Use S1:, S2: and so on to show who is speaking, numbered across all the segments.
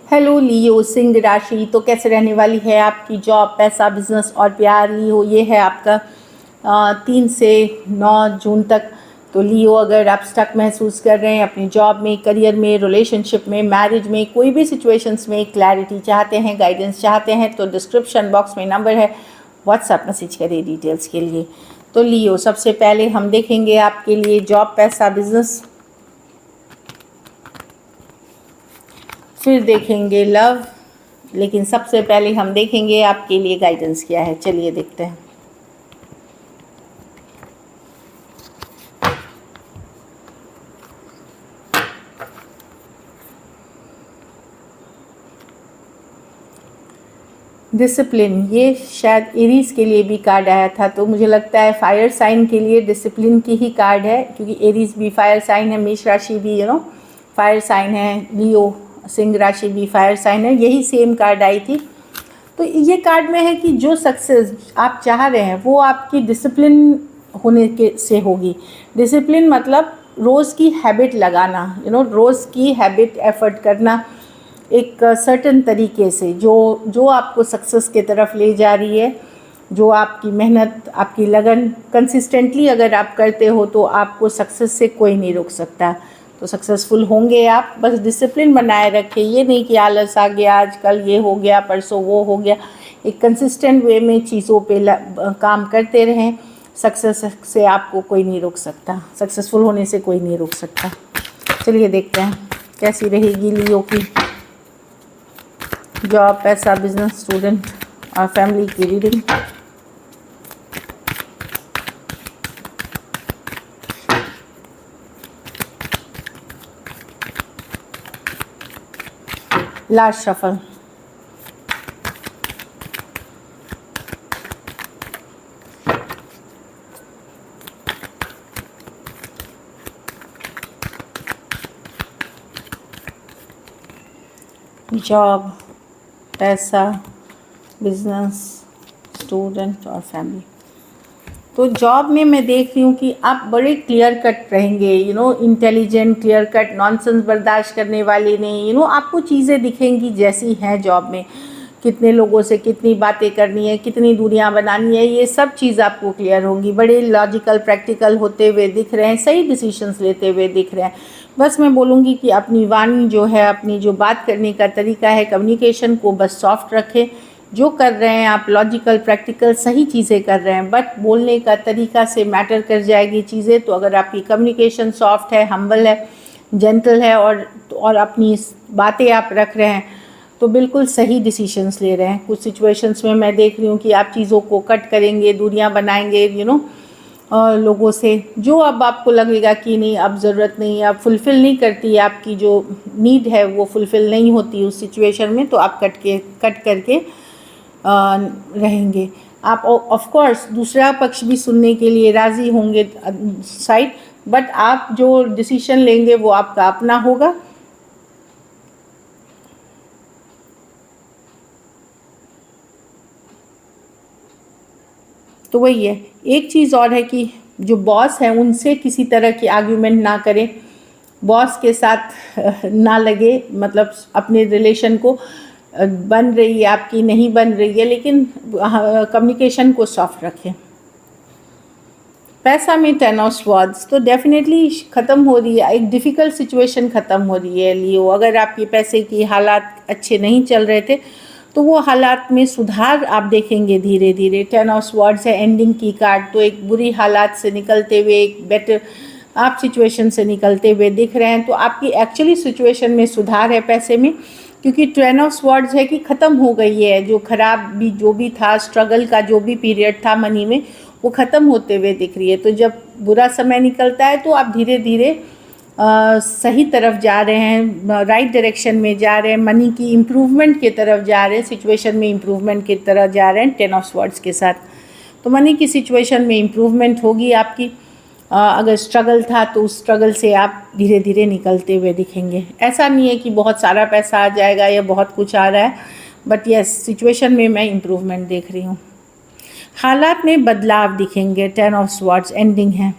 S1: Hello लियो, सिंह राशि। तो कैसे रहने वाली है आपकी जॉब, पैसा, बिजनेस और प्यार। लियो, ये है आपका 3 से 9 जून तक। तो लियो, अगर आप स्टक महसूस कर रहे हैं अपनी जॉब में, करियर में, रिलेशनशिप में, मैरिज में, कोई भी सिचुएशंस में क्लैरिटी चाहते हैं, गाइडेंस चाहते हैं, तो डिस्क्रिप्शन बॉक्स में नंबर है, व्हाट्सएप मैसेज करिए डिटेल्स के लिए। तो लियो, सबसे पहले हम देखेंगे आपके लिए जॉब, पैसा, बिजनेस, फिर देखेंगे लव, लेकिन सबसे पहले हम देखेंगे आपके लिए गाइडेंस क्या है। चलिए देखते हैं। डिसिप्लिन, ये शायद एरीज के लिए भी कार्ड आया था, तो मुझे लगता है फायर साइन के लिए डिसिप्लिन की ही कार्ड है, क्योंकि एरीज भी फायर साइन है, मेष राशि भी फायर साइन है, लियो सिंह राशि भी फायर साइन है, यही सेम कार्ड आई थी। तो ये कार्ड में है कि जो सक्सेस आप चाह रहे हैं वो आपकी डिसिप्लिन होने के से होगी। डिसिप्लिन मतलब रोज़ की हैबिट लगाना, रोज़ की हैबिट एफर्ट करना एक सर्टन तरीके से, जो आपको सक्सेस के तरफ ले जा रही है, जो आपकी मेहनत, आपकी लगन कंसिस्टेंटली अगर आप करते हो तो आपको सक्सेस से कोई नहीं रोक सकता। तो सक्सेसफुल होंगे आप। बस डिसिप्लिन बनाए रखें, ये नहीं कि आलस आ गया, आज कल ये हो गया, परसों वो हो गया। एक कंसिस्टेंट वे में चीज़ों पे काम करते रहें। सक्सेस से आपको कोई नहीं रोक सकता, सक्सेसफुल होने से कोई नहीं रोक सकता। चलिए देखते हैं कैसी रहेगी लियो की जॉब, पैसा, बिजनेस, स्टूडेंट और फैमिली की रीडिंग। Last shuffle. जॉब, पैसा, बिजनेस, स्टूडेंट और फैमिली। तो जॉब में मैं देख रही हूँ कि आप बड़े क्लियर कट रहेंगे, इंटेलिजेंट, क्लियर कट, नॉनसेंस बर्दाश्त करने वाले नहीं। आपको चीज़ें दिखेंगी जैसी हैं जॉब में, कितने लोगों से कितनी बातें करनी है, कितनी दूरियां बनानी है, ये सब चीज़ आपको क्लियर होंगी। बड़े लॉजिकल, प्रैक्टिकल होते हुए दिख रहे हैं, सही डिसीजंस लेते हुए दिख रहे हैं। बस मैं बोलूँगी कि अपनी वाणी जो है, अपनी जो बात करने का तरीका है, कम्युनिकेशन को बस सॉफ्ट रखें। जो कर रहे हैं आप लॉजिकल, प्रैक्टिकल, सही चीज़ें कर रहे हैं, बट बोलने का तरीका से मैटर कर जाएगी चीज़ें। तो अगर आपकी कम्युनिकेशन सॉफ्ट है, हम्बल है, जेंटल है और अपनी बातें आप रख रहे हैं, तो बिल्कुल सही डिसीजंस ले रहे हैं। कुछ सिचुएशंस में मैं देख रही हूँ कि आप चीज़ों को कट करेंगे, दूरियां बनाएंगे, लोगों से, जो अब आपको लगेगा कि नहीं अब ज़रूरत नहीं है, अब फुलफ़िल नहीं करती, आपकी जो नीड है वो फुलफ़िल नहीं होती उस सिचुएशन में, तो आप कट करके रहेंगे। आप ऑफ कोर्स दूसरा पक्ष भी सुनने के लिए राज़ी होंगे साइड, बट आप जो डिसीजन लेंगे वो आपका अपना होगा। तो वही है। एक चीज़ और है कि जो बॉस है उनसे किसी तरह की आर्ग्यूमेंट ना करें, बॉस के साथ ना लगे, मतलब अपने रिलेशन को बन रही है आपकी, नहीं बन रही है, लेकिन कम्युनिकेशन को सॉफ्ट रखें। पैसा में 10 ऑफ स्वॉर्ड्स, तो डेफिनेटली ख़त्म हो रही है, एक डिफ़िकल्ट सिचुएशन ख़त्म हो रही है लियो। अगर आपके पैसे की हालात अच्छे नहीं चल रहे थे तो वो हालात में सुधार आप देखेंगे धीरे धीरे। 10 ऑफ स्वॉर्ड्स है, एंडिंग की कार्ड, तो एक बुरी हालात से निकलते हुए एक बेटर आप सिचुएशन से निकलते हुए दिख रहे हैं। तो आपकी एक्चुअली सिचुएशन में सुधार है पैसे में, क्योंकि 10 ऑफ स्वॉर्ड्स है कि ख़त्म हो गई है जो खराब भी जो भी था, स्ट्रगल का जो भी पीरियड था मनी में, वो ख़त्म होते हुए दिख रही है। तो जब बुरा समय निकलता है तो आप धीरे धीरे सही तरफ जा रहे हैं, राइट डायरेक्शन में जा रहे हैं, मनी की इम्प्रूवमेंट की तरफ जा रहे हैं, सिचुएशन में इम्प्रूवमेंट की तरफ जा रहे हैं 10 ऑफ स्वॉर्ड्स के साथ। तो मनी की सिचुएशन में इम्प्रूवमेंट होगी आपकी। अगर स्ट्रगल था तो उस स्ट्रगल से आप धीरे धीरे निकलते हुए दिखेंगे। ऐसा नहीं है कि बहुत सारा पैसा आ जाएगा या बहुत कुछ आ रहा है, बट यस, सिचुएशन में मैं इम्प्रूवमेंट देख रही हूँ। हालात में बदलाव दिखेंगे, 10 ऑफ स्वॉर्ड्स एंडिंग है।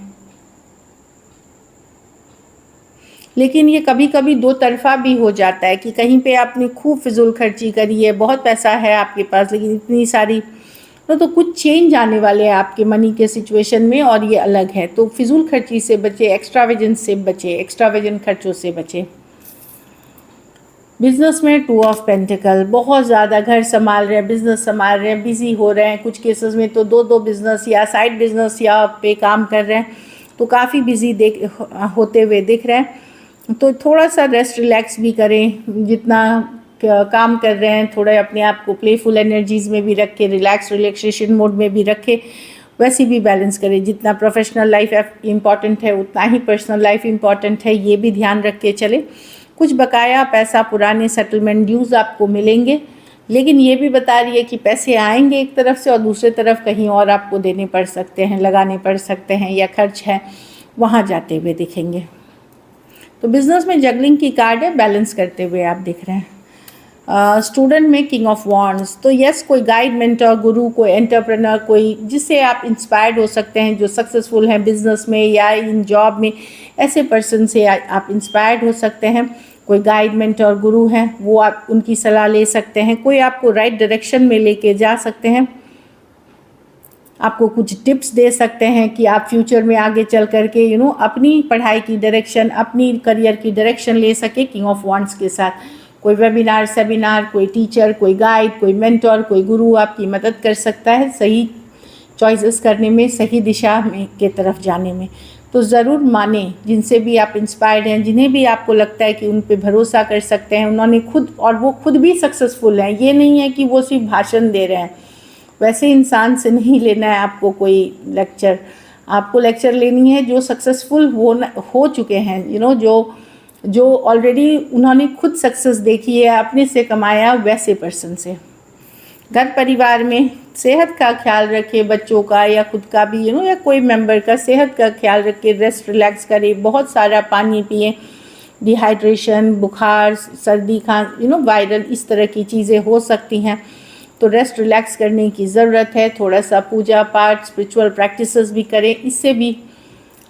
S1: लेकिन ये कभी कभी दो तरफा भी हो जाता है कि कहीं पे आपने खूब फिजूल खर्ची करी है, बहुत पैसा है आपके पास, लेकिन इतनी सारी तो कुछ चेंज आने वाले हैं आपके मनी के सिचुएशन में, और ये अलग है। तो फिजूल खर्ची से बचे, एक्स्ट्रावेजेंस से बचे, एक्स्ट्रावेजेंट खर्चों से बचे। बिजनेस में 2 ऑफ पेंटिकल, बहुत ज़्यादा घर संभाल रहे हैं, बिजनेस संभाल रहे हैं, बिजी हो रहे हैं, कुछ केसेस में तो दो बिजनेस या साइड बिजनेस या पे काम कर रहे हैं, तो काफ़ी बिजी होते हुए दिख रहे हैं। तो थोड़ा सा रेस्ट रिलैक्स भी करें, जितना काम कर रहे हैं थोड़ा अपने आप को प्लेफुल एनर्जीज़ में भी रखें, रिलैक्सेशन मोड में भी रखें, वैसे भी बैलेंस करें। जितना प्रोफेशनल लाइफ इम्पॉर्टेंट है उतना ही पर्सनल लाइफ इम्पॉर्टेंट है, ये भी ध्यान रख के चले। कुछ बकाया पैसा, पुराने सेटलमेंट ड्यूज़ आपको मिलेंगे, लेकिन ये भी बता रही है कि पैसे आएंगे एक तरफ से और दूसरी तरफ कहीं और आपको देने पड़ सकते हैं, लगाने पड़ सकते हैं, या खर्च है वहाँ जाते हुए दिखेंगे। तो बिज़नेस में जगलिंग की कार्ड है, बैलेंस करते हुए आप दिख रहे हैं। स्टूडेंट में किंग ऑफ वॉन्ड्स, तो यस कोई गाइड, मेंटर, गुरु, कोई एंटरप्रेन्योर, कोई जिससे आप इंस्पायर्ड हो सकते हैं, जो सक्सेसफुल हैं बिजनेस में या इन जॉब में, ऐसे पर्सन से आप इंस्पायर्ड हो सकते हैं। कोई गाइड, मेंटर, गुरु हैं, वो आप उनकी सलाह ले सकते हैं। कोई आपको राइट डायरेक्शन में लेके जा सकते हैं, आपको कुछ टिप्स दे सकते हैं कि आप फ्यूचर में आगे चल करके अपनी पढ़ाई की डायरेक्शन, अपनी करियर की डायरेक्शन ले सके किंग ऑफ वॉन्ड्स के साथ। कोई वेबिनार, सेमिनार, कोई टीचर, कोई गाइड, कोई मेंटर, कोई गुरु आपकी मदद कर सकता है सही चॉइसेस करने में, सही दिशा में के तरफ जाने में। तो ज़रूर माने जिनसे भी आप इंस्पायर्ड हैं, जिन्हें भी आपको लगता है कि उन पे भरोसा कर सकते हैं, उन्होंने खुद, और वो खुद भी सक्सेसफुल हैं। ये नहीं है कि वो सिर्फ भाषण दे रहे हैं। वैसे इंसान से नहीं लेना है आपको कोई लेक्चर, आपको लेक्चर लेनी है जो सक्सेसफुल हो चुके हैं, जो ऑलरेडी उन्होंने खुद सक्सेस देखी है, अपने से कमाया, वैसे पर्सन से। घर परिवार में सेहत का ख्याल रखें, बच्चों का या खुद का भी, या कोई मेंबर का सेहत का ख्याल रखें, रेस्ट रिलैक्स करें, बहुत सारा पानी पिएं। डिहाइड्रेशन, बुखार, सर्दी, वायरल, इस तरह की चीज़ें हो सकती हैं, तो रेस्ट रिलैक्स करने की ज़रूरत है। थोड़ा सा पूजा पाठ, स्पिरिचुअल प्रैक्टिसेस भी करें, इससे भी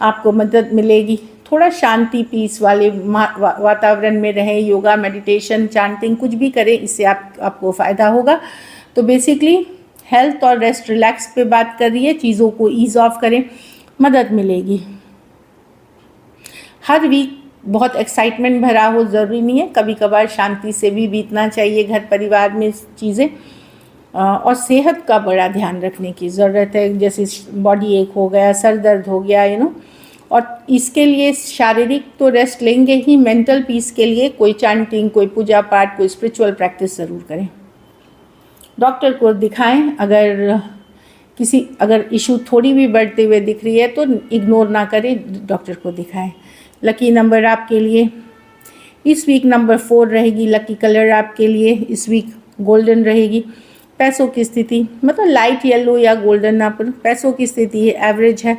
S1: आपको मदद मिलेगी। थोड़ा शांति, पीस वाले वातावरण में रहें, योगा, मेडिटेशन, चांटिंग कुछ भी करें, इससे आपको फ़ायदा होगा। तो बेसिकली हेल्थ और रेस्ट रिलैक्स पे बात कर रही है, चीज़ों को ईज़ ऑफ करें, मदद मिलेगी। हर वीक बहुत एक्साइटमेंट भरा हो ज़रूरी नहीं है, कभी कभार शांति से भी बीतना चाहिए घर परिवार में चीज़ें। और सेहत का बड़ा ध्यान रखने की ज़रूरत है, जैसे बॉडी एक हो गया, सर दर्द हो गया, और इसके लिए शारीरिक तो रेस्ट लेंगे ही, मेंटल पीस के लिए कोई चांटिंग, कोई पूजा पाठ, कोई स्पिरिचुअल प्रैक्टिस ज़रूर करें। डॉक्टर को दिखाएं, अगर इशू थोड़ी भी बढ़ते हुए दिख रही है तो इग्नोर ना करें, डॉक्टर को दिखाएं। लकी नंबर आपके लिए इस वीक नंबर 4 रहेगी। लकी कलर आपके लिए इस वीक गोल्डन रहेगी। पैसों की स्थिति मतलब लाइट येलो या गोल्डन, आप पैसों की स्थिति है एवरेज है,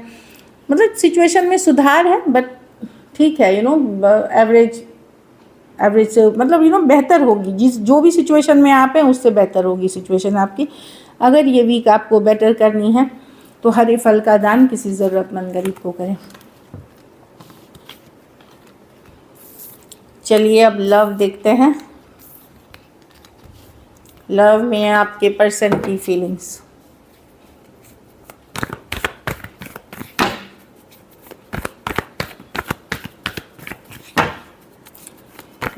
S1: मतलब सिचुएशन में सुधार है, बट ठीक है, एवरेज से मतलब बेहतर होगी। जो भी सिचुएशन में आप हैं उससे बेहतर होगी सिचुएशन आपकी। अगर ये वीक आपको बेटर करनी है तो हरे फल का दान किसी ज़रूरतमंद गरीब को करें। चलिए अब लव देखते हैं। लव में आपके पर्सन की फीलिंग्स।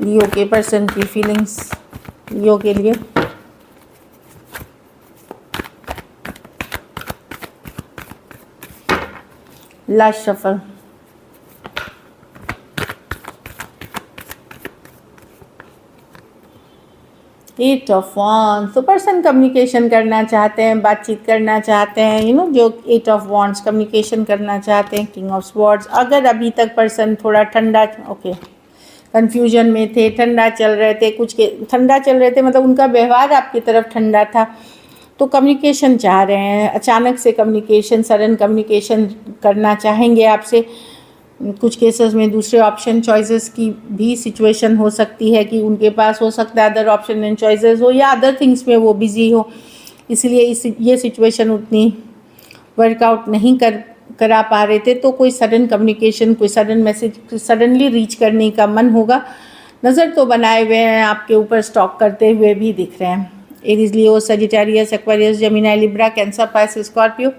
S1: लियो के पर्सन की फीलिंग्स, लियो के लिए। Last shuffle. Eight of wands, तो पर्सन कम्युनिकेशन करना चाहते हैं, बातचीत करना चाहते हैं, जो एट ऑफ वॉन्ड्स कम्युनिकेशन करना चाहते हैं। किंग ऑफ स्वॉर्ड्स, अगर अभी तक पर्सन थोड़ा ठंडा, कन्फ्यूजन में थे, ठंडा चल रहे थे, मतलब उनका व्यवहार आपकी तरफ ठंडा था, तो कम्युनिकेशन चाह रहे हैं, अचानक से कम्युनिकेशन, सडन कम्युनिकेशन करना चाहेंगे आपसे। कुछ केसेस में दूसरे ऑप्शन चॉइसेस की भी सिचुएशन हो सकती है कि उनके पास हो सकता है अदर ऑप्शन एंड चॉइसेस हो, या अदर थिंग्स में वो बिजी हो, इसलिए ये सिचुएशन उतनी वर्कआउट नहीं कर करा पा रहे थे, तो कोई सडन कम्युनिकेशन, कोई सडन मैसेज सडनली रीच करने का मन होगा। नज़र तो बनाए हुए हैं, आपके ऊपर स्टॉक करते हुए भी दिख रहे हैं। Aries, Leo, Sagittarius, Aquarius, Gemini, Libra, Cancer, Pisces, Scorpio.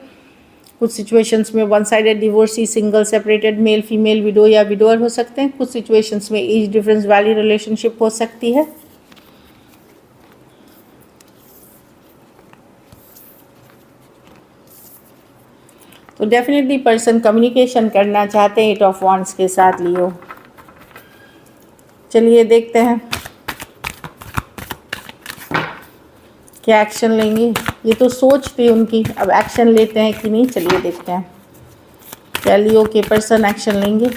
S1: कुछ सिचुएशंस में one sided divorcee, single, separated, male female, widow या विडोअर हो सकते हैं। कुछ सिचुएशंस में एज डिफरेंस वाली रिलेशनशिप हो सकती है। तो डेफिनेटली पर्सन कम्युनिकेशन करना चाहते हैं 8 ऑफ वॉन्ड्स के साथ लियो। चलिए देखते हैं क्या एक्शन लेंगे। ये तो सोच थी उनकी, अब एक्शन लेते हैं कि नहीं, चलिए देखते हैं क्या लियो के पर्सन एक्शन लेंगे।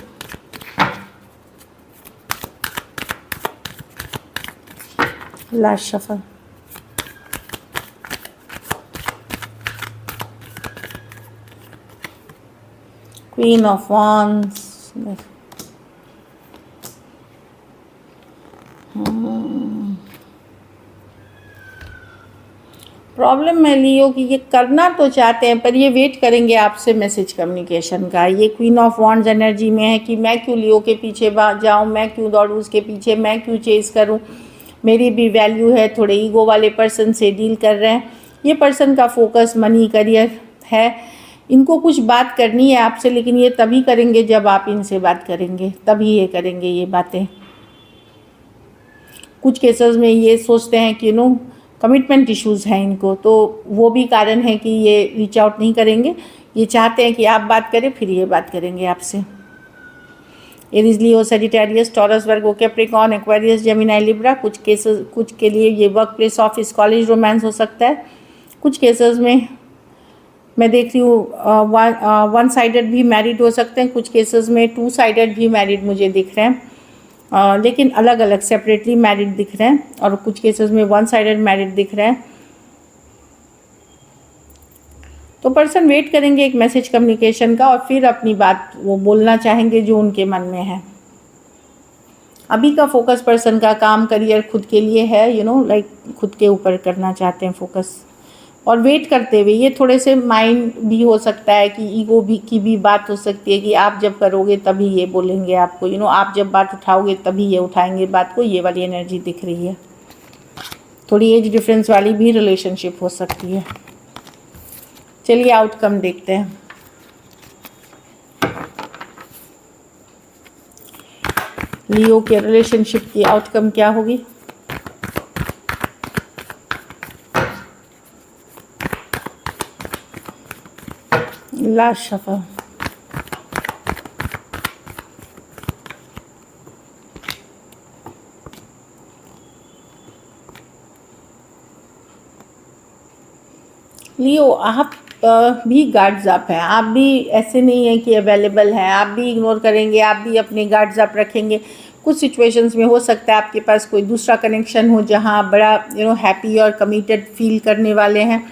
S1: Last shuffle. Queen of wands. Problem है लियो कि ये करना तो चाहते हैं पर ये वेट करेंगे आपसे मैसेज कम्युनिकेशन का। ये क्वीन ऑफ वॉन्ड्स एनर्जी में है कि मैं क्यों लियो के पीछे जाऊँ, मैं क्यों दौड़ूँ उसके पीछे, मैं क्यों चेस करूँ, मेरी भी वैल्यू है। थोड़े ईगो वाले पर्सन से डील कर रहे हैं। ये पर्सन का फोकस मनी, करियर है। इनको कुछ बात करनी है आपसे, लेकिन ये तभी करेंगे जब आप इनसे बात करेंगे, तभी ये करेंगे ये बातें। कुछ केसेस में ये सोचते हैं कि कमिटमेंट इश्यूज़ हैं इनको, तो वो भी कारण है कि ये रीच आउट नहीं करेंगे। ये चाहते हैं कि आप बात करें, फिर ये बात करेंगे आपसे। एरीज, लियो, सजिटेरियस, टॉरस, वर्गो, कैप्रिकॉर्न, एक्वेरियस, जेमिनी, लिब्रा। कुछ के लिए ये work place, office, college romance हो सकता है। कुछ केसेस में मैं देख रही हूँ वन साइडेड भी मैरिड हो सकते हैं। कुछ केसेस में 2 साइडेड भी मैरिड मुझे दिख रहे हैं, लेकिन अलग अलग सेपरेटली मैरिड दिख रहे हैं। और कुछ केसेस में 1 साइडेड मैरिड दिख रहे हैं। तो पर्सन वेट करेंगे एक मैसेज कम्युनिकेशन का और फिर अपनी बात वो बोलना चाहेंगे जो उनके मन में है। अभी का फोकस पर्सन का काम, करियर, खुद के लिए है, लाइक खुद के ऊपर करना चाहते हैं फोकस। और वेट करते हुए ये थोड़े से माइंड भी हो सकता है कि ईगो भी की भी बात हो सकती है कि आप जब करोगे तभी ये बोलेंगे आपको, आप जब बात उठाओगे तभी ये उठाएंगे बात को। ये वाली एनर्जी दिख रही है। थोड़ी एज डिफरेंस वाली भी रिलेशनशिप हो सकती है। चलिए आउटकम देखते हैं। लियो के रिलेशनशिप की आउटकम क्या होगी। Last shuffle. लियो, आप भी गार्ड्स अप हैं। आप भी ऐसे नहीं हैं कि अवेलेबल हैं, आप भी इग्नोर करेंगे, आप भी अपने गार्ड्स अप रखेंगे। कुछ सिचुएशंस में हो सकता है आपके पास कोई दूसरा कनेक्शन हो जहां आप बड़ा हैप्पी और कमिटेड फील करने वाले हैं,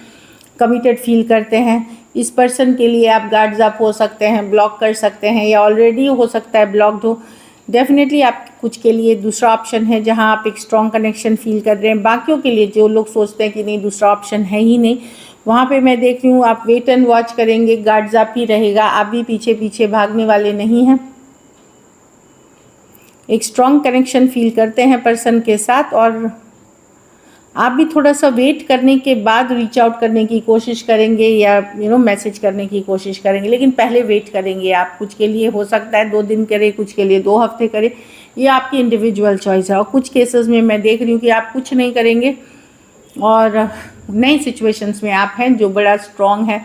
S1: कमिटेड फील करते हैं। इस पर्सन के लिए आप गार्ड्स अप हो सकते हैं, ब्लॉक कर सकते हैं, या ऑलरेडी हो सकता है ब्लॉक्ड हो। डेफिनेटली आप कुछ के लिए दूसरा ऑप्शन है जहां आप एक स्ट्रॉन्ग कनेक्शन फील कर रहे हैं। बाकियों के लिए जो लोग सोचते हैं कि नहीं दूसरा ऑप्शन है ही नहीं, वहाँ पे मैं देख रही हूँ आप वेट एंड वॉच करेंगे, गार्ड्स अप ही रहेगा। आप भी पीछे पीछे भागने वाले नहीं हैं। एक स्ट्रॉन्ग कनेक्शन फील करते हैं पर्सन के साथ, और आप भी थोड़ा सा वेट करने के बाद रीच आउट करने की कोशिश करेंगे या मैसेज करने की कोशिश करेंगे, लेकिन पहले वेट करेंगे आप। कुछ के लिए हो सकता है 2 दिन करें, कुछ के लिए 2 हफ्ते करें, ये आपकी इंडिविजुअल चॉइस है। और कुछ केसेस में मैं देख रही हूँ कि आप कुछ नहीं करेंगे और नई सिचुएशंस में आप हैं जो बड़ा स्ट्रॉन्ग है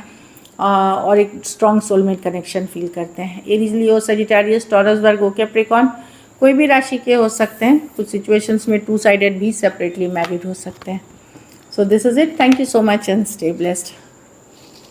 S1: और एक स्ट्रॉन्ग सोलमेट कनेक्शन फील करते हैं। एरीज, लियो, सजिटेरियस, टॉरस, वर्गो, कैप्रिकॉर्न कोई भी राशि के हो सकते हैं। कुछ सिचुएशंस में 2 साइडेड भी सेपरेटली मैरिड हो सकते हैं। So this is it. Thank you so much and stay blessed.